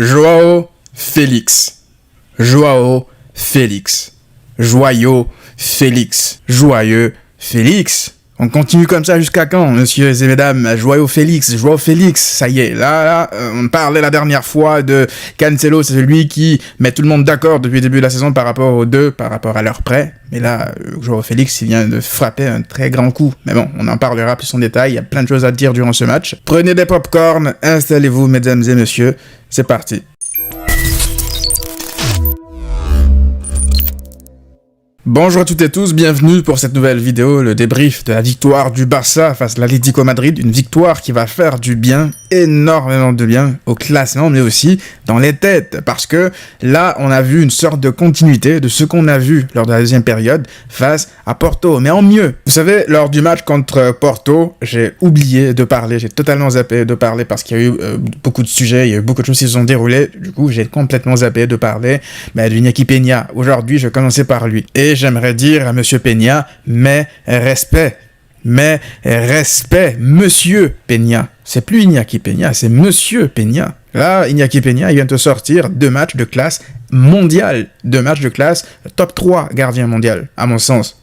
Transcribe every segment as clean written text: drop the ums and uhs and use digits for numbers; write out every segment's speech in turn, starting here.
Joao Félix. Joao Félix. Joyeux Félix. Joyeux Félix. On continue comme ça jusqu'à quand, messieurs et mesdames? Joao Félix, Joao Félix, ça y est, là, on parlait la dernière fois de Cancelo, c'est celui qui met tout le monde d'accord depuis le début de la saison par rapport aux deux, par rapport à leur prêt. Mais là, Joao Félix, il vient de frapper un très grand coup. Mais bon, on en parlera plus en détail, il y a plein de choses à dire durant ce match. Prenez des pop-corn, installez-vous, mesdames et messieurs, c'est parti. Bonjour à toutes et tous, bienvenue pour cette nouvelle vidéo, le débrief de la victoire du Barça face à l'Atlético Madrid, une victoire qui va faire du bien, énormément de bien au classement, mais aussi dans les têtes, parce que là, on a vu une sorte de continuité de ce qu'on a vu lors de la deuxième période face à Porto, mais en mieux. Vous savez, lors du match contre Porto, j'ai oublié de parler, j'ai totalement zappé de parler parce qu'il y a eu beaucoup de sujets, il y a eu beaucoup de choses qui se sont déroulées, du coup, j'ai complètement zappé de parler d'Iñaki Peña. Aujourd'hui, je vais commencer par lui. Et j'aimerais dire à Monsieur Peña, mais respect, Monsieur Peña. C'est plus Iñaki Peña, c'est Monsieur Peña. Là, Iñaki Peña, il vient de sortir 2 matchs de classe mondiale, 2 matchs de classe top 3 gardien mondial, à mon sens.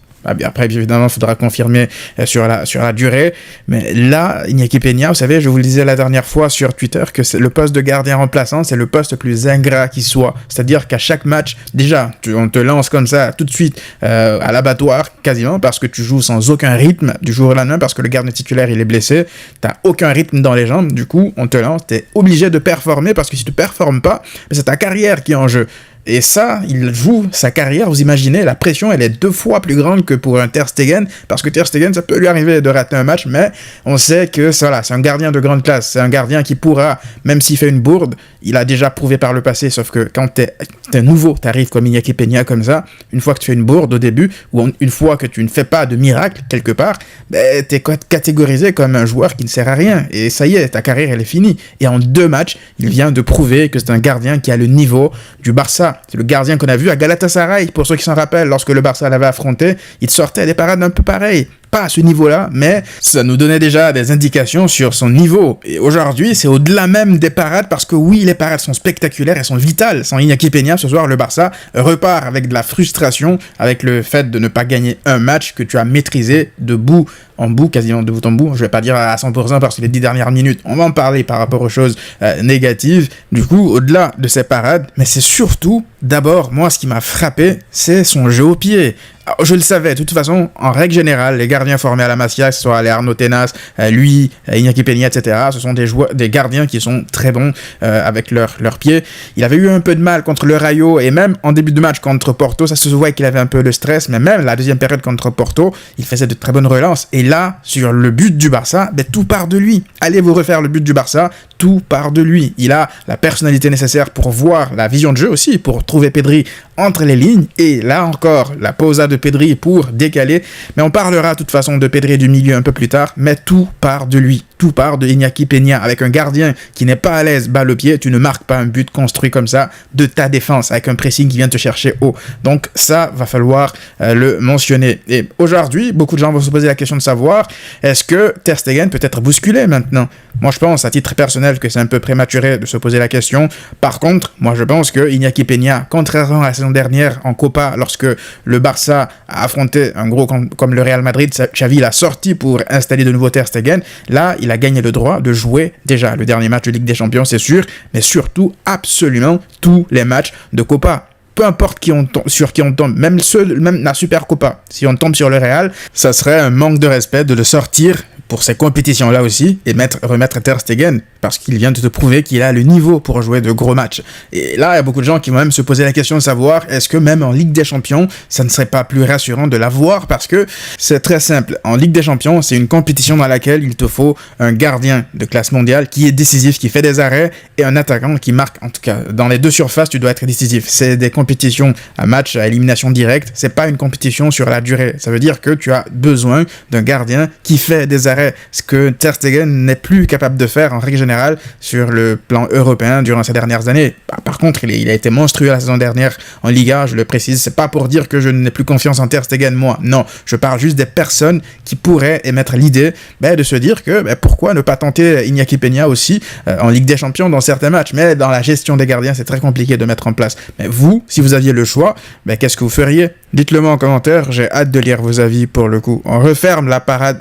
Après, évidemment, il faudra confirmer sur la durée. Mais là, Iñaki Peña, vous savez, je vous le disais la dernière fois sur Twitter, que c'est le poste de gardien remplaçant, c'est le poste le plus ingrat qui soit. C'est-à-dire qu'à chaque match, déjà, on te lance comme ça, tout de suite, à l'abattoir, quasiment, parce que tu joues sans aucun rythme du jour au lendemain, parce que le gardien titulaire, il est blessé. T'as aucun rythme dans les jambes. Du coup, on te lance, t'es obligé de performer, parce que si tu performes pas, c'est ta carrière qui est en jeu. Et ça, il joue sa carrière, vous imaginez, la pression, elle est 2 fois plus grande que pour un Ter Stegen, parce que Ter Stegen, ça peut lui arriver de rater un match, mais on sait que voilà, c'est un gardien de grande classe, c'est un gardien qui pourra, même s'il fait une bourde, il a déjà prouvé par le passé, sauf que quand t'es nouveau, t'arrives comme Iñaki Peña comme ça, une fois que tu fais une bourde au début, ou une fois que tu ne fais pas de miracle quelque part, t'es catégorisé comme un joueur qui ne sert à rien, et ça y est, ta carrière, elle est finie. Et en 2 matchs, il vient de prouver que c'est un gardien qui a le niveau du Barça. C'est le gardien qu'on a vu à Galatasaray, pour ceux qui s'en rappellent, lorsque le Barça l'avait affronté, il sortait des parades un peu pareilles. Pas à ce niveau-là, mais ça nous donnait déjà des indications sur son niveau. Et aujourd'hui, c'est au-delà même des parades, parce que oui, les parades sont spectaculaires, elles sont vitales. Sans Iñaki Peña, ce soir, le Barça repart avec de la frustration, avec le fait de ne pas gagner un match que tu as maîtrisé de bout en bout, quasiment de bout en bout. Je vais pas dire à 100% parce que les 10 dernières minutes, on va en parler par rapport aux choses négatives. Du coup, au-delà de ces parades, mais c'est surtout, d'abord, moi, ce qui m'a frappé, c'est son jeu au pied. Alors, je le savais, de toute façon, en règle générale, les gardiens formés à la Masia, que ce soit les Arnaud Tenas, lui, Iñaki Peña, etc., ce sont des gardiens qui sont très bons avec leurs pieds. Il avait eu un peu de mal contre le Rayo, et même en début de match contre Porto, ça se voit qu'il avait un peu le stress, mais même la deuxième période contre Porto, il faisait de très bonnes relances. Et là, sur le but du Barça, tout part de lui. Allez vous refaire le but du Barça, tout part de lui. Il a la personnalité nécessaire pour voir la vision de jeu aussi, pour trouver Pedri entre les lignes, et là encore, la pausa de Pedri pour décaler, mais on parlera de toute façon de Pedri du milieu un peu plus tard, mais tout part de lui, tout part de Iñaki Peña. Avec un gardien qui n'est pas à l'aise balle au pied, tu ne marques pas un but construit comme ça de ta défense, avec un pressing qui vient te chercher haut. Donc ça, va falloir le mentionner. Et aujourd'hui, beaucoup de gens vont se poser la question de savoir, est-ce que Ter Stegen peut être bousculé maintenant? Moi, je pense, à titre personnel, que c'est un peu prématuré de se poser la question. Par contre, moi, je pense que Iñaki Peña, contrairement à la saison dernière en Copa, lorsque le Barça a affronté un gros comme le Real Madrid, Xavi l'a sorti pour installer de nouveau Ter Stegen. Là, il a gagné le droit de jouer déjà le dernier match de Ligue des Champions, c'est sûr, mais surtout, absolument tous les matchs de Copa. Peu importe sur qui on tombe, même la Super Copa, si on tombe sur le Real, ça serait un manque de respect de le sortir pour ces compétitions-là aussi, et remettre Ter Stegen, parce qu'il vient de te prouver qu'il a le niveau pour jouer de gros matchs. Et là, il y a beaucoup de gens qui vont même se poser la question de savoir, est-ce que même en Ligue des Champions, ça ne serait pas plus rassurant de l'avoir, parce que c'est très simple. En Ligue des Champions, c'est une compétition dans laquelle il te faut un gardien de classe mondiale qui est décisif, qui fait des arrêts, et un attaquant qui marque. En tout cas, dans les 2 surfaces, tu dois être décisif. C'est des compétitions à match à élimination directe, c'est pas une compétition sur la durée. Ça veut dire que tu as besoin d'un gardien qui fait des arrêts d'arrêt, ce que Ter Stegen n'est plus capable de faire en règle générale sur le plan européen durant ces dernières années. Par contre, il a été monstrueux la saison dernière en Liga, je le précise, c'est pas pour dire que je n'ai plus confiance en Ter Stegen, moi, non, je parle juste des personnes qui pourraient émettre l'idée de se dire que pourquoi ne pas tenter Iñaki Peña aussi en Ligue des Champions dans certains matchs, mais dans la gestion des gardiens, c'est très compliqué de mettre en place. Mais vous, si vous aviez le choix, qu'est-ce que vous feriez? Dites-le moi en commentaire, j'ai hâte de lire vos avis pour le coup. On referme la parade.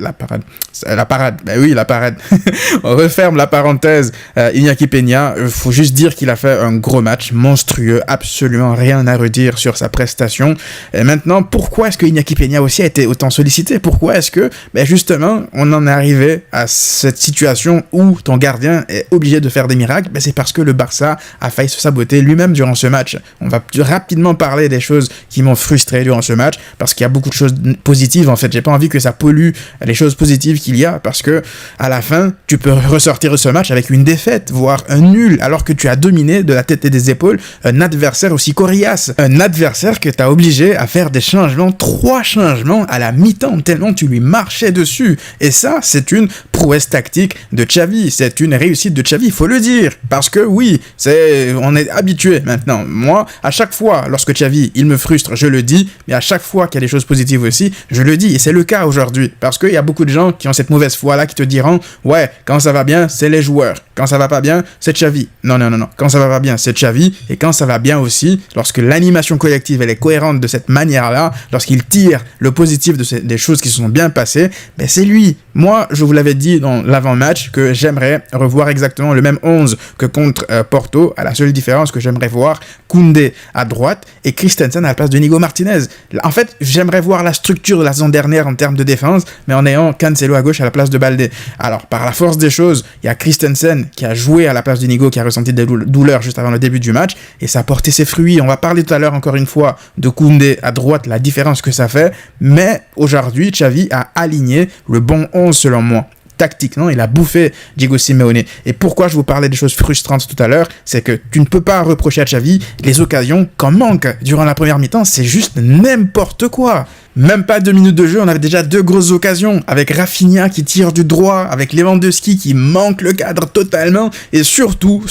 On referme la parenthèse Iñaki Peña. Faut juste dire qu'il a fait un gros match monstrueux, absolument rien à redire sur sa prestation. Et maintenant, pourquoi est-ce que Iñaki Peña aussi a été autant sollicité? Pourquoi est-ce que, justement, on en est arrivé à cette situation où ton gardien est obligé de faire des miracles? C'est parce que le Barça a failli se saboter lui-même durant ce match. On va rapidement parler des choses qui m'ont frustré durant ce match, parce qu'il y a beaucoup de choses positives. En fait, j'ai pas envie que ça pollue les choses positives qu'il y a, parce que à la fin, tu peux ressortir de ce match avec une défaite, voire un nul, alors que tu as dominé de la tête et des épaules un adversaire aussi coriace, un adversaire que t'as obligé à faire des changements, 3 changements à la mi-temps, tellement tu lui marchais dessus. Et ça, c'est une prouesse tactique de Xavi, c'est une réussite de Xavi, il faut le dire, parce que oui, on est habitué maintenant. Moi, à chaque fois, lorsque Xavi, il me frustre, je le dis, mais à chaque fois qu'il y a des choses positives aussi, je le dis, et c'est le cas aujourd'hui, parce qu'il y a beaucoup de gens qui ont cette mauvaise foi-là, qui te diront, ouais, quand ça va bien, c'est les joueurs, quand ça va pas bien, c'est Xavi. Non, quand ça va pas bien, c'est Xavi, et quand ça va bien aussi, lorsque l'animation collective, elle est cohérente de cette manière-là, lorsqu'il tire le positif des choses qui se sont bien passées, c'est lui. Moi, je vous l'avais dit dans l'avant-match que j'aimerais revoir exactement le même 11 que contre Porto, à la seule différence que j'aimerais voir Koundé à droite et Christensen à la place de Nico Martinez. En fait, j'aimerais voir la structure de la saison dernière en termes de défense, mais en ayant Cancelo à gauche à la place de Baldé. Alors, par la force des choses, il y a Christensen qui a joué à la place de Nico, qui a ressenti des douleurs juste avant le début du match, et ça a porté ses fruits. On va parler tout à l'heure, encore une fois, de Koundé à droite, la différence que ça fait, mais aujourd'hui, Xavi a aligné le bon 11 selon moi. Tactiquement, il a bouffé Diego Simeone. Et pourquoi je vous parlais des choses frustrantes tout à l'heure, c'est que tu ne peux pas reprocher à Xavi les occasions qu'en manque durant la première mi-temps, c'est juste n'importe quoi. Même pas 2 minutes de jeu, on avait déjà 2 grosses occasions, avec Rafinha qui tire du droit, avec Lewandowski qui manque le cadre totalement, et surtout,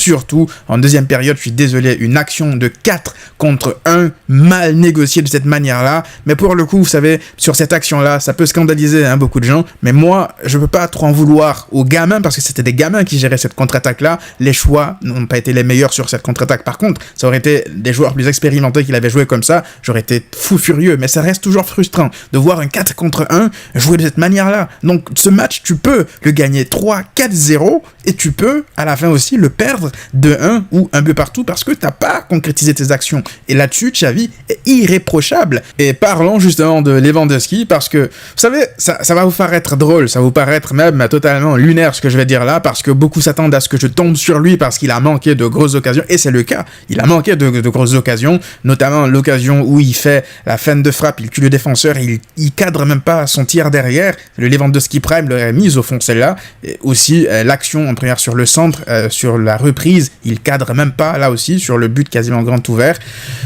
en deuxième période, je suis désolé, une action de 4 contre 1, mal négociée de cette manière-là, mais pour le coup, vous savez, sur cette action-là, ça peut scandaliser beaucoup de gens, mais moi, je peux pas trop en vouloir aux gamins, parce que c'était des gamins qui géraient cette contre-attaque-là, les choix n'ont pas été les meilleurs sur cette contre-attaque. Par contre, ça aurait été des joueurs plus expérimentés qui l'avaient joué comme ça, j'aurais été fou furieux, mais ça reste toujours frustrant de voir un 4 contre 1 jouer de cette manière-là. Donc, ce match, tu peux le gagner 3-4-0 et tu peux, à la fin aussi, le perdre 2-1 ou un but partout parce que t'as pas concrétisé tes actions. Et là-dessus, Xavi est irréprochable. Et parlons justement de Lewandowski parce que, vous savez, ça va vous paraître drôle, ça va vous paraître même totalement lunaire ce que je vais dire là parce que beaucoup s'attendent à ce que je tombe sur lui parce qu'il a manqué de grosses occasions. Et c'est le cas. Il a manqué de grosses occasions, notamment l'occasion où il fait la feinte de frappe, il tue le défenseur, il cadre même pas son tir derrière. Le Lewandowski Prime l'aurait mise au fond celle-là. Et aussi l'action en première sur le centre, sur la reprise, il cadre même pas là aussi sur le but quasiment grand ouvert.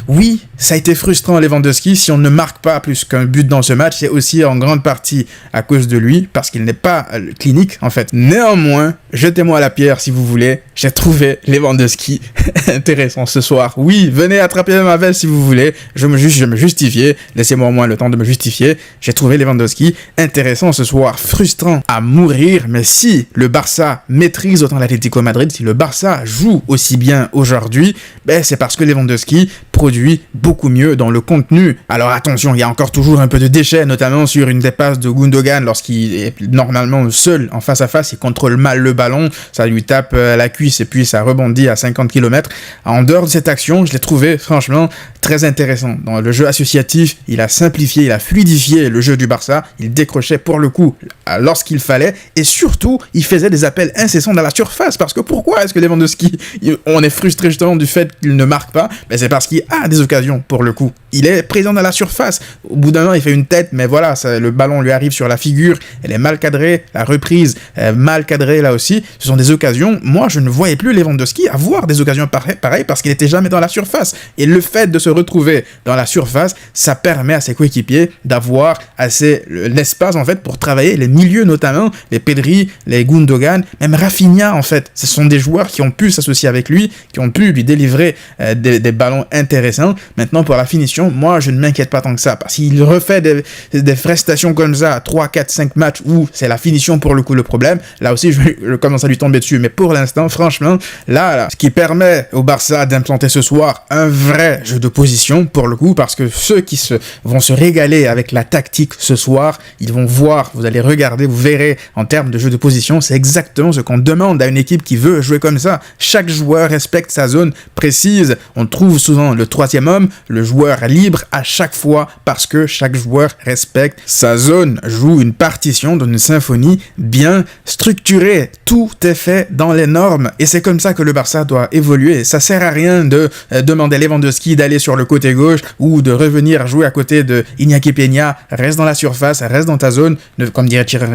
Oui, ça a été frustrant Lewandowski. Si on ne marque pas plus qu'un but dans ce match, c'est aussi en grande partie à cause de lui parce qu'il n'est pas clinique en fait. Néanmoins, jetez-moi à la pierre si vous voulez. J'ai trouvé Lewandowski intéressant ce soir. Oui, venez attraper ma veste si vous voulez. Je vais me justifier. Laissez-moi au moins le temps de me justifier. J'ai trouvé Lewandowski intéressant ce soir, frustrant à mourir, mais si le Barça maîtrise autant l'Atlético Madrid, si le Barça joue aussi bien aujourd'hui, c'est parce que Lewandowski produit beaucoup mieux dans le contenu. Alors attention, il y a encore toujours un peu de déchets, notamment sur une des passes de Gundogan lorsqu'il est normalement seul en face à face, il contrôle mal le ballon, ça lui tape à la cuisse et puis ça rebondit à 50 km. En dehors de cette action, je l'ai trouvé franchement très intéressant. Dans le jeu associatif, il a simplifié, il a fluidifié le jeu du Barça, il décrochait pour le coup lorsqu'il fallait et surtout, il faisait des appels incessants dans la surface parce que pourquoi est-ce que Lewandowski, on est frustré justement du fait qu'il ne marque pas? C'est parce qu'il a des occasions pour le coup. Il est présent dans la surface. Au bout d'un moment, il fait une tête, mais voilà, le ballon lui arrive sur la figure. Elle est mal cadrée. La reprise est mal cadrée là aussi. Ce sont des occasions. Moi, je ne voyais plus Lewandowski avoir des occasions pareilles parce qu'il n'était jamais dans la surface. Et le fait de se retrouver dans la surface, ça permet à ses coéquipiers d'avoir assez l'espace en fait pour travailler les milieux notamment, les Pedri, les Gundogan, même Rafinha en fait. Ce sont des joueurs qui ont pu s'associer avec lui, qui ont pu lui délivrer des ballons intéressants. Maintenant pour la finition, moi je ne m'inquiète pas tant que ça parce qu'il refait des prestations comme ça, 3, 4, 5 matchs où c'est la finition pour le coup le problème. Là aussi je commence à lui tomber dessus, mais pour l'instant franchement, là ce qui permet au Barça d'implanter ce soir un vrai jeu de position pour le coup, parce que ceux qui vont se régaler avec la tactique ce soir, ils vont voir, vous allez regarder, vous verrez en termes de jeu de position, c'est exactement ce qu'on demande à une équipe qui veut jouer comme ça. Chaque joueur respecte sa zone précise. On trouve souvent le troisième homme, le joueur libre à chaque fois parce que chaque joueur respecte sa zone, joue une partition d'une symphonie bien structurée. Tout est fait dans les normes et c'est comme ça que le Barça doit évoluer. Ça sert à rien de demander à Lewandowski d'aller sur le côté gauche ou de revenir jouer à côté de Iñaki Peña. Reste dans la surface, reste dans ta zone. Comme dirait Thierry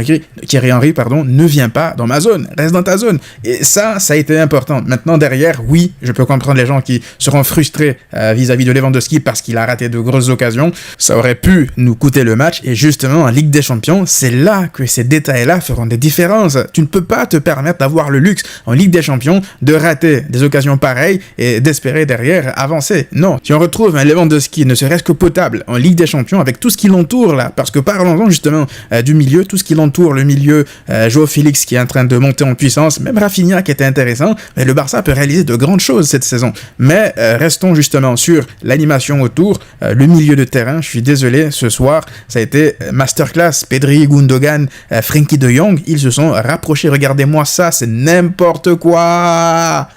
Henry, ne viens pas dans ma zone, reste dans ta zone. Et ça a été important. Maintenant derrière, oui, je peux comprendre les gens qui seront frustrés vis-à-vis de Lewandowski parce qu'il a raté de grosses occasions. Ça aurait pu nous coûter le match et justement en Ligue des Champions, c'est là que ces détails-là feront des différences. Tu ne peux pas te permettre d'avoir le luxe en Ligue des Champions de rater des occasions pareilles et d'espérer derrière avancer. Non, si on retrouve un Lewandowski ne serait-ce que potable en Ligue des Champions avec tout ce qui l'entoure là, parce que parlons-en justement du milieu, tout ce qui l'entoure, le milieu, Joao Félix qui est en train de monter en puissance, même Rafinha qui était intéressant, mais le Barça peut réaliser de grandes choses cette saison. Mais restons justement sur l'animation autour, le milieu de terrain, je suis désolé, ce soir, ça a été masterclass. Pedri, Gundogan, Frenkie de Jong, ils se sont rapprochés, regardez-moi ça, c'est n'importe quoi.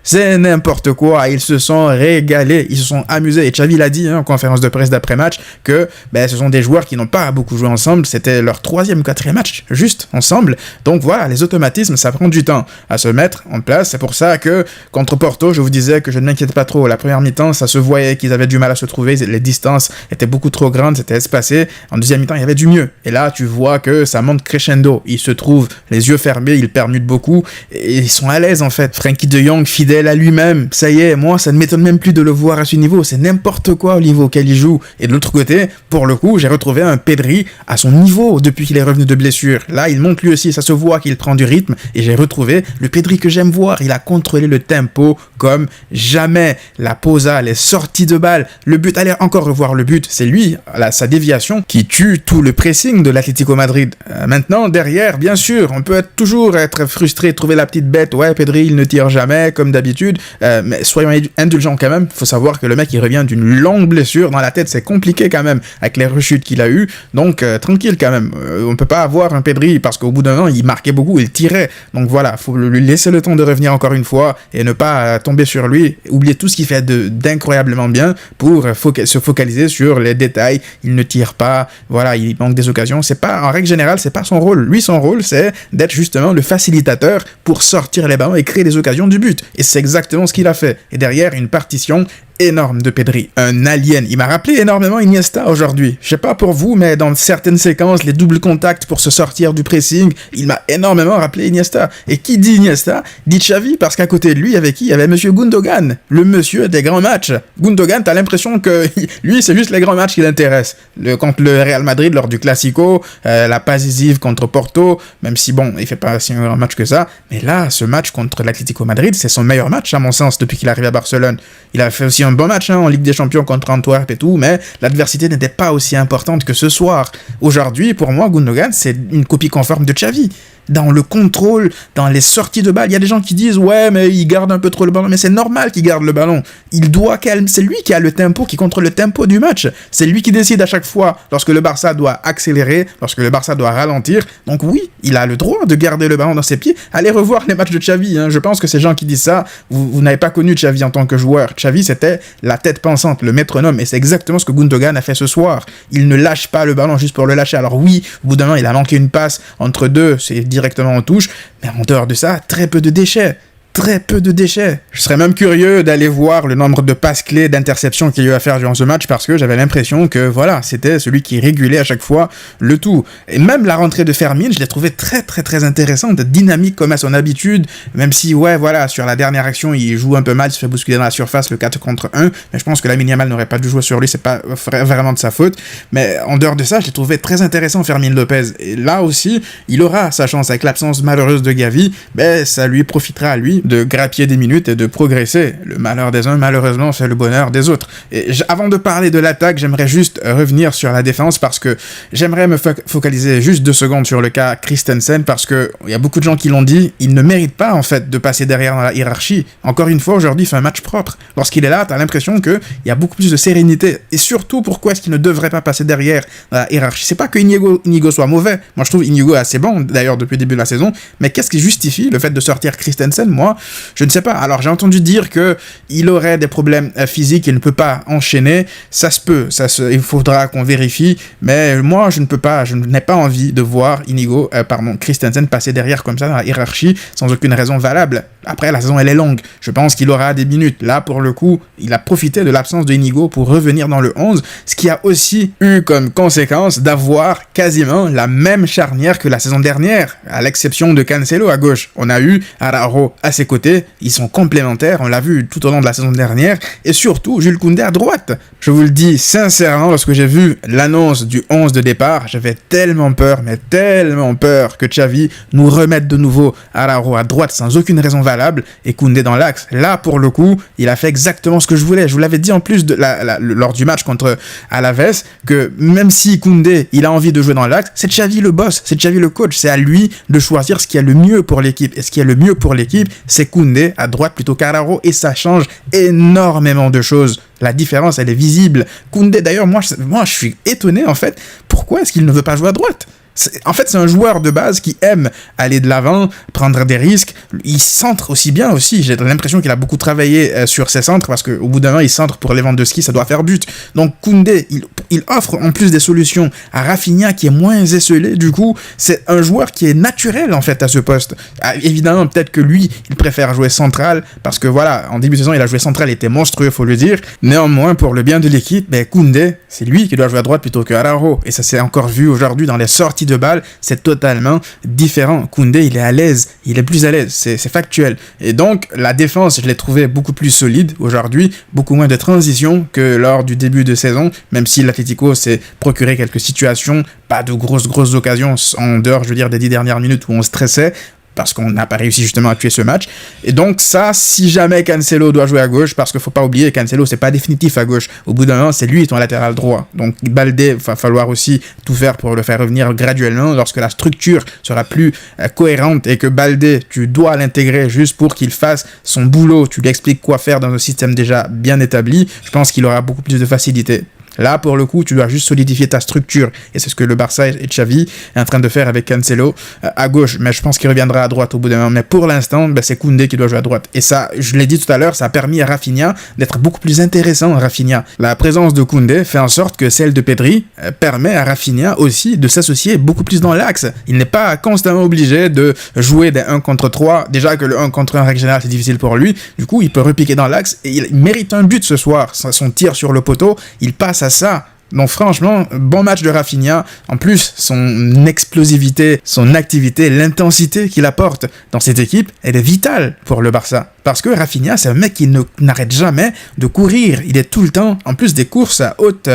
C'est n'importe quoi, ils se sont régalés, ils se sont amusés. Et Xavi l'a dit en conférence de presse d'après-match que ce sont des joueurs qui n'ont pas beaucoup joué ensemble, c'était leur 3e ou 4e match juste ensemble. Donc voilà, les automatismes, ça prend du temps à se mettre en place. C'est pour ça que contre Porto, je vous disais que je ne m'inquiétais pas trop. La première mi-temps, ça se voyait qu'ils avaient du mal à se trouver, les distances étaient beaucoup trop grandes, c'était espacé. En deuxième mi-temps, il y avait du mieux. Et là, tu vois que ça monte crescendo. Ils se trouvent les yeux fermés, ils permutent beaucoup et ils sont à l'aise en fait. Frenkie de Jong, fidèle à lui-même, ça y est, moi ça ne m'étonne même plus de le voir à ce niveau, c'est n'importe quoi au niveau auquel il joue. Et de l'autre côté, pour le coup, j'ai retrouvé un Pedri à son niveau depuis qu'il est revenu de blessure. Là, il monte lui aussi, ça se voit qu'il prend du rythme et j'ai retrouvé le Pedri que j'aime voir. Il a contrôlé le tempo comme jamais. La posa, les sorties de balles, le but, allez encore revoir le but, c'est lui, sa déviation qui tue tout le pressing de l'Atlético Madrid. Maintenant, derrière, bien sûr, on peut toujours être frustré, trouver la petite bête, ouais, Pedri, il ne tire jamais, comme d'habitude, mais soyons indulgents quand même. Faut savoir que le mec il revient d'une longue blessure dans la tête, c'est compliqué quand même avec les rechutes qu'il a eu, donc tranquille quand même. On peut pas avoir un Pedri parce qu'au bout d'un an il marquait beaucoup, il tirait, donc voilà, faut lui laisser le temps de revenir encore une fois et ne pas tomber sur lui, oublier tout ce qu'il fait d'incroyablement bien pour se focaliser sur les détails. Il ne tire pas, voilà, il manque des occasions, c'est pas, en règle générale c'est pas son rôle. Lui, son rôle c'est d'être justement le facilitateur pour sortir les ballons et créer des occasions du but. Et c'est exactement ce qu'il a fait. Et derrière, une partition énorme de Pedri, un alien. Il m'a rappelé énormément Iniesta aujourd'hui. Je sais pas pour vous, mais dans certaines séquences, les doubles contacts pour se sortir du pressing, il m'a énormément rappelé Iniesta. Et qui dit Iniesta, dit Xavi, parce qu'à côté de lui, avec qui il y avait monsieur Gundogan, le monsieur des grands matchs. Gundogan, t'as l'impression que lui, c'est juste les grands matchs qui l'intéressent. Contre le Real Madrid, lors du Classico, la passe décisive contre Porto, même si bon, il fait pas si un grand match que ça, mais là, ce match contre l'Atlético Madrid, c'est son meilleur match, à mon sens, depuis qu'il est arrivé à Barcelone. Il a fait aussi un bon match en Ligue des Champions contre Antwerp et tout, mais l'adversité n'était pas aussi importante que ce soir. Aujourd'hui, pour moi, Gundogan, c'est une copie conforme de Xavi. Dans le contrôle, dans les sorties de balle, il y a des gens qui disent ouais mais il garde un peu trop le ballon, mais c'est normal qu'il garde le ballon, il doit calmer, c'est lui qui a le tempo, qui contrôle le tempo du match, c'est lui qui décide à chaque fois lorsque le Barça doit accélérer, lorsque le Barça doit ralentir, donc oui, il a le droit de garder le ballon dans ses pieds. Allez revoir les matchs de Xavi, je pense que ces gens qui disent ça, vous n'avez pas connu Xavi en tant que joueur. Xavi c'était la tête pensante, le métronome, et c'est exactement ce que Gundogan a fait ce soir. Il ne lâche pas le ballon juste pour le lâcher. Alors oui, au bout d'un moment il a manqué une passe entre deux, c'est directement en touche, mais en dehors de ça, très peu de déchets. très peu de déchets. Je serais même curieux d'aller voir le nombre de passes clés, d'interceptions qu'il y a eu à faire durant ce match parce que j'avais l'impression que voilà, c'était celui qui régulait à chaque fois le tout. Et même la rentrée de Fermin, je l'ai trouvé très très très intéressante, dynamique comme à son habitude, même si ouais voilà, sur la dernière action, il joue un peu mal, il se fait bousculer dans la surface, le 4 contre 1, mais je pense que Lamine Yamal n'aurait pas dû jouer sur lui, c'est pas vraiment de sa faute, mais en dehors de ça, je l'ai trouvé très intéressant Fermin Lopez. Et là aussi, il aura sa chance avec l'absence malheureuse de Gavi, ben ça lui profitera à lui de grappiller des minutes et de progresser. Le malheur des uns, malheureusement, c'est le bonheur des autres. Et avant de parler de l'attaque, j'aimerais juste revenir sur la défense parce que j'aimerais me focaliser juste 2 secondes sur le cas Christensen parce que il y a beaucoup de gens qui l'ont dit, il ne mérite pas en fait de passer derrière dans la hiérarchie. Encore une fois, aujourd'hui, il fait un match propre. Lorsqu'il est là, t'as l'impression qu'il y a beaucoup plus de sérénité. Et surtout, pourquoi est-ce qu'il ne devrait pas passer derrière dans la hiérarchie? C'est pas que Inigo soit mauvais. Moi, je trouve Inigo assez bon, d'ailleurs, depuis le début de la saison. Mais qu'est-ce qui justifie le fait de sortir Christensen? Moi, je ne sais pas. Alors, j'ai entendu dire qu'il aurait des problèmes physiques, il ne peut pas enchaîner. Ça se peut, il faudra qu'on vérifie. Mais moi, je n'ai pas envie de voir Christensen passer derrière comme ça dans la hiérarchie sans aucune raison valable. Après, la saison, elle est longue. Je pense qu'il aura des minutes. Là, pour le coup, il a profité de l'absence de Inigo pour revenir dans le 11, ce qui a aussi eu comme conséquence d'avoir quasiment la même charnière que la saison dernière, à l'exception de Cancelo à gauche. On a eu Araujo à ses côtés, ils sont complémentaires, on l'a vu tout au long de la saison dernière, et surtout Jules Koundé à droite. Je vous le dis sincèrement, lorsque j'ai vu l'annonce du 11 de départ, j'avais tellement peur que Xavi nous remette de nouveau Araujo à droite sans aucune raison valable et Koundé dans l'axe. Là, pour le coup, il a fait exactement ce que je voulais. Je vous l'avais dit en plus lors du match contre Alaves, que même si Koundé, il a envie de jouer dans l'axe, c'est Xavi le boss, c'est Xavi le coach, c'est à lui de choisir ce qui est le mieux pour l'équipe. Et ce qui est le mieux pour l'équipe, c'est Koundé à droite plutôt qu'Araujo, et ça change énormément de choses. La différence, elle est visible. Koundé, d'ailleurs, moi, je suis étonné, en fait. Pourquoi est-ce qu'il ne veut pas jouer à droite ? En fait, c'est un joueur de base qui aime aller de l'avant, prendre des risques. Il centre aussi bien aussi. J'ai l'impression qu'il a beaucoup travaillé sur ses centres parce qu'au bout d'un an, il centre pour Lewandowski, ça doit faire but. Donc Koundé, il offre en plus des solutions à Rafinha qui est moins esselé. Du coup, c'est un joueur qui est naturel en fait à ce poste. Évidemment, peut-être que lui, il préfère jouer central parce que voilà, en début de saison, il a joué central, il était monstrueux, faut le dire. Néanmoins, pour le bien de l'équipe, Koundé, c'est lui qui doit jouer à droite plutôt que Araujo. Et ça s'est encore vu aujourd'hui dans les sorties de balle, c'est totalement différent. Koundé, il est à l'aise, il est plus à l'aise, c'est factuel. Et donc, la défense, je l'ai trouvé beaucoup plus solide aujourd'hui, beaucoup moins de transition que lors du début de saison, même si l'Atlético s'est procuré quelques situations, pas de grosses occasions en dehors, je veux dire, des 10 dernières minutes où on stressait, parce qu'on n'a pas réussi justement à tuer ce match. Et donc ça, si jamais Cancelo doit jouer à gauche, parce qu'il faut pas oublier, Cancelo, c'est pas définitif à gauche. Au bout d'un moment, c'est lui ton latéral droit. Donc Baldé, va falloir aussi tout faire pour le faire revenir graduellement lorsque la structure sera plus cohérente et que Baldé, tu dois l'intégrer juste pour qu'il fasse son boulot. Tu lui expliques quoi faire dans un système déjà bien établi. Je pense qu'il aura beaucoup plus de facilité. Là, pour le coup, tu dois juste solidifier ta structure. Et c'est ce que le Barça et Xavi est en train de faire avec Cancelo à gauche. Mais je pense qu'il reviendra à droite au bout d'un moment. Mais pour l'instant, c'est Koundé qui doit jouer à droite. Et ça, je l'ai dit tout à l'heure, ça a permis à Rafinha d'être beaucoup plus intéressant. Rafinha, la présence de Koundé fait en sorte que celle de Pedri permet à Rafinha aussi de s'associer beaucoup plus dans l'axe. Il n'est pas constamment obligé de jouer des 1 contre 3. Déjà que le 1 contre 1, en règle générale, c'est difficile pour lui. Du coup, il peut repiquer dans l'axe et il mérite un but ce soir. Son tir sur le poteau, il passe à ça. Donc franchement, bon match de Rafinha. En plus, son explosivité, son activité, l'intensité qu'il apporte dans cette équipe, elle est vitale pour le Barça. Parce que Rafinha, c'est un mec qui n'arrête jamais de courir. Il est tout le temps, en plus des courses à haute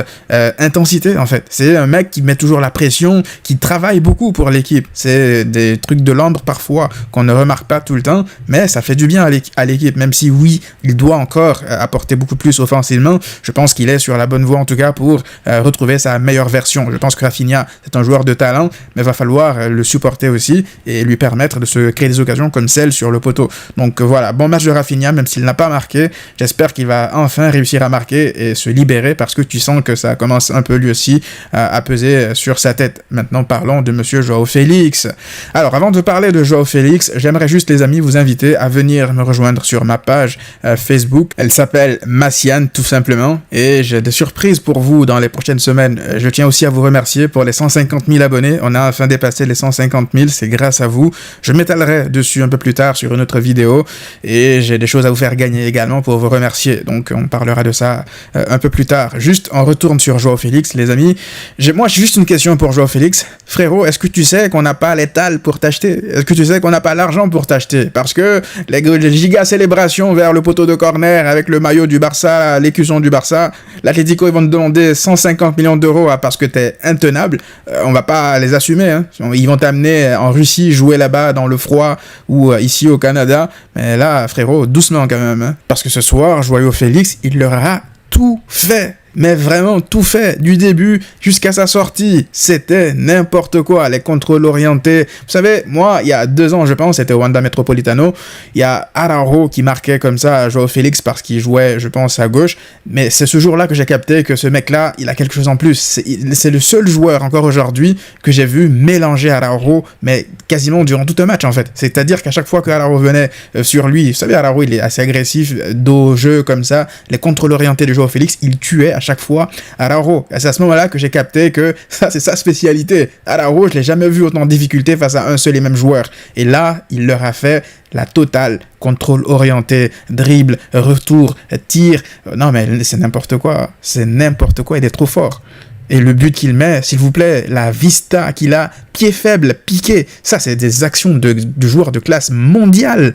intensité, en fait. C'est un mec qui met toujours la pression, qui travaille beaucoup pour l'équipe. C'est des trucs de l'ombre parfois qu'on ne remarque pas tout le temps, mais ça fait du bien à l'équipe. Même si oui, il doit encore apporter beaucoup plus offensivement, je pense qu'il est sur la bonne voie en tout cas pour retrouver sa meilleure version. Je pense que Rafinha, c'est un joueur de talent, mais va falloir le supporter aussi et lui permettre de se créer des occasions comme celle sur le poteau. Donc voilà, bon match de Rafinha, même s'il n'a pas marqué. J'espère qu'il va enfin réussir à marquer et se libérer parce que tu sens que ça commence un peu lui aussi à peser sur sa tête. Maintenant, parlons de monsieur Joao Félix. Alors, avant de parler de Joao Félix, j'aimerais juste, les amis, vous inviter à venir me rejoindre sur ma page Facebook. Elle s'appelle Massiane, tout simplement. Et j'ai des surprises pour vous dans les prochaines semaines. Je tiens aussi à vous remercier pour les 150 000 abonnés. On a enfin dépassé les 150 000, c'est grâce à vous. Je m'étalerai dessus un peu plus tard sur une autre vidéo et j'ai des choses à vous faire gagner également pour vous remercier. Donc on parlera de ça un peu plus tard. Juste, on retourne sur Joao Félix, les amis. J'ai juste une question pour Joao Félix. Frérot, est-ce que tu sais qu'on n'a pas l'étal pour t'acheter? Est-ce que tu sais qu'on n'a pas l'argent pour t'acheter? Parce que les giga célébrations vers le poteau de corner avec le maillot du Barça, l'écusson du Barça, l'Atlético, ils vont te demander 150 millions d'euros parce que t'es intenable. On va pas les assumer, hein. Ils vont t'amener en Russie, jouer là-bas dans le froid ou ici au Canada. Mais là, frérot, doucement quand même, hein. Parce que ce soir, Joao Félix, il leur a tout fait. Mais vraiment tout fait, du début jusqu'à sa sortie. C'était n'importe quoi, les contrôles orientés. Vous savez, moi, il y a 2 ans, je pense, c'était au Wanda Metropolitano, il y a Araujo qui marquait comme ça à Joao Félix parce qu'il jouait, je pense, à gauche. Mais c'est ce jour-là que j'ai capté que ce mec-là, il a quelque chose en plus. C'est le seul joueur encore aujourd'hui que j'ai vu mélanger Araujo, mais quasiment durant tout un match, en fait. C'est-à-dire qu'à chaque fois que Araujo venait sur lui, vous savez, Araujo, il est assez agressif, dos au jeu, comme ça. Les contrôles orientés de Joao Félix, il tuait à chaque fois Araujo. Et c'est à ce moment-là que j'ai capté que ça, c'est sa spécialité. Araujo, je l'ai jamais vu autant de difficultés face à un seul et même joueur. Et là, il leur a fait la totale. Contrôle orienté, dribble, retour, tir. Non, mais c'est n'importe quoi. C'est n'importe quoi. Il est trop fort. Et le but qu'il met, s'il vous plaît, la vista qu'il a, pied faible, piqué, ça, c'est des actions de joueurs de classe mondiale.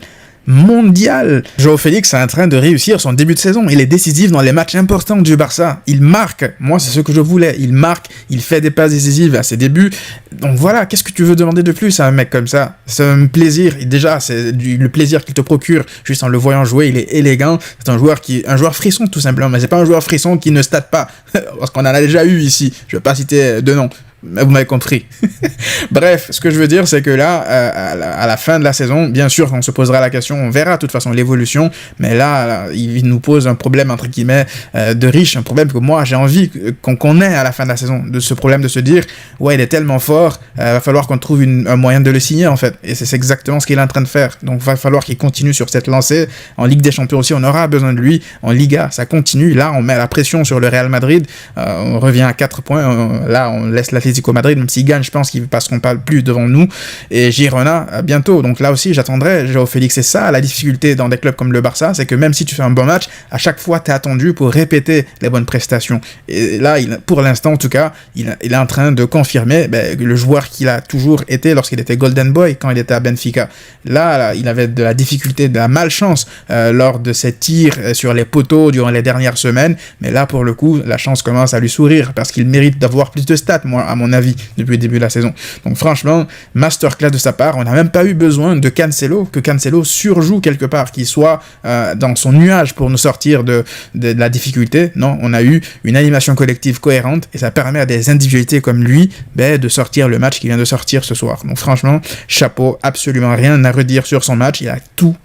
Joao Félix est en train de réussir son début de saison. Il est décisif dans les matchs importants du Barça. Il marque. Moi, c'est ce que je voulais. Il marque. Il fait des passes décisives à ses débuts. Donc voilà, qu'est-ce que tu veux demander de plus à un mec comme ça? C'est un plaisir. Et déjà, c'est le plaisir qu'il te procure juste en le voyant jouer. Il est élégant. C'est un joueur frisson tout simplement. Mais c'est pas un joueur frisson qui ne state pas. Parce qu'on en a déjà eu ici. Je vais pas citer de nom. Mais vous m'avez compris. Bref, ce que je veux dire, c'est que là, à la fin de la saison, bien sûr, on se posera la question, on verra de toute façon l'évolution, mais là, il nous pose un problème, entre guillemets, de riche, un problème que moi, j'ai envie qu'on ait à la fin de la saison, de ce problème de se dire, ouais, il est tellement fort, va falloir qu'on trouve un moyen de le signer, en fait. Et c'est exactement ce qu'il est en train de faire. Donc, va falloir qu'il continue sur cette lancée. En Ligue des Champions aussi, on aura besoin de lui. En Liga, ça continue. Là, on met la pression sur le Real Madrid. On revient à 4 points. Là, on laisse l'Atlético Madrid, même s'ils gagnent, je pense qu'ils passeront pas plus devant nous. Et Girona, bientôt. Donc là aussi, j'attendrai Joao Félix. C'est ça, la difficulté dans des clubs comme le Barça, c'est que même si tu fais un bon match, à chaque fois, tu es attendu pour répéter les bonnes prestations. Et là, pour l'instant, en tout cas, il est en train de confirmer le joueur qu'il a toujours été lorsqu'il était Golden Boy, quand il était à Benfica. Là, il avait de la difficulté, de la malchance lors de ses tirs sur les poteaux durant les dernières semaines. Mais là, pour le coup, la chance commence à lui sourire parce qu'il mérite d'avoir plus de stats, moi, à mon avis, depuis le début de la saison. Donc franchement, masterclass de sa part. On n'a même pas eu besoin de Cancelo, que Cancelo surjoue quelque part, qu'il soit dans son nuage pour nous sortir de la difficulté. Non, on a eu une animation collective cohérente et ça permet à des individualités comme lui de sortir le match qu'il vient de sortir ce soir. Donc franchement, chapeau, absolument rien à redire sur son match. Il a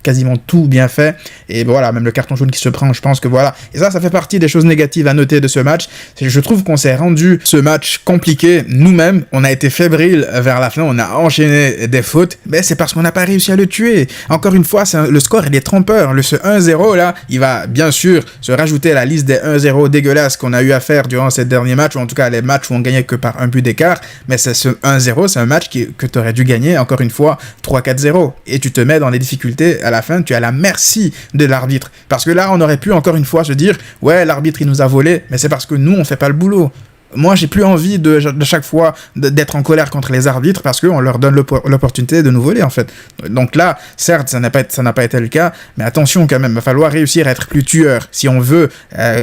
quasiment tout bien fait. Et voilà, même le carton jaune qui se prend, je pense que voilà. Et ça fait partie des choses négatives à noter de ce match. Je trouve qu'on s'est rendu ce match compliqué nous-mêmes, on a été fébrile vers la fin, on a enchaîné des fautes, mais c'est parce qu'on n'a pas réussi à le tuer. Encore une fois, le score, il est trompeur. Ce 1-0 là, il va bien sûr se rajouter à la liste des 1-0 dégueulasses qu'on a eu à faire durant ces derniers matchs, ou en tout cas les matchs où on gagnait que par un but d'écart, mais ce 1-0, c'est un match que tu aurais dû gagner, encore une fois, 3-4-0. Et tu te mets dans les difficultés, à la fin, tu es à la merci de l'arbitre. Parce que là, on aurait pu encore une fois se dire, ouais, l'arbitre, il nous a volé, mais c'est parce que nous, on fait pas le boulot. Moi, j'ai plus envie de chaque fois d'être en colère contre les arbitres parce qu'on leur donne l'opportunité de nous voler, en fait. Donc là, certes, ça n'a pas été le cas, mais attention quand même, il va falloir réussir à être plus tueur. Si on veut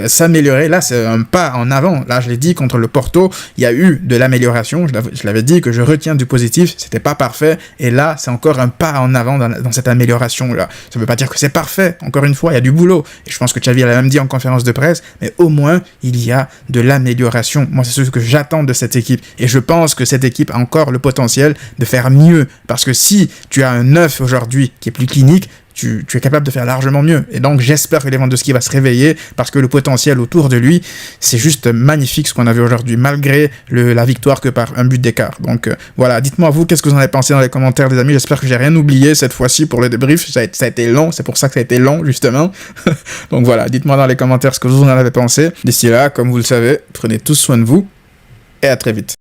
s'améliorer, là, c'est un pas en avant. Là, je l'ai dit, contre le Porto, il y a eu de l'amélioration. Je l'avais dit que je retiens du positif, c'était pas parfait, et là, c'est encore un pas en avant dans cette amélioration-là. Ça veut pas dire que c'est parfait. Encore une fois, il y a du boulot. Et je pense que Xavi l'a même dit en conférence de presse, mais au moins, il y a de l'amélioration. Moi, c'est ce que j'attends de cette équipe. Et je pense que cette équipe a encore le potentiel de faire mieux. Parce que si tu as un 9 aujourd'hui qui est plus clinique, tu es capable de faire largement mieux. Et donc, j'espère que Lewandowski va se réveiller parce que le potentiel autour de lui, c'est juste magnifique ce qu'on a vu aujourd'hui, malgré la victoire que par un but d'écart. Donc, voilà, dites-moi vous, qu'est-ce que vous en avez pensé dans les commentaires, les amis. J'espère que j'ai rien oublié cette fois-ci pour le débrief. Ça a été long, c'est pour ça que ça a été long, justement. Donc voilà, dites-moi dans les commentaires ce que vous en avez pensé. D'ici là, comme vous le savez, prenez tous soin de vous et à très vite.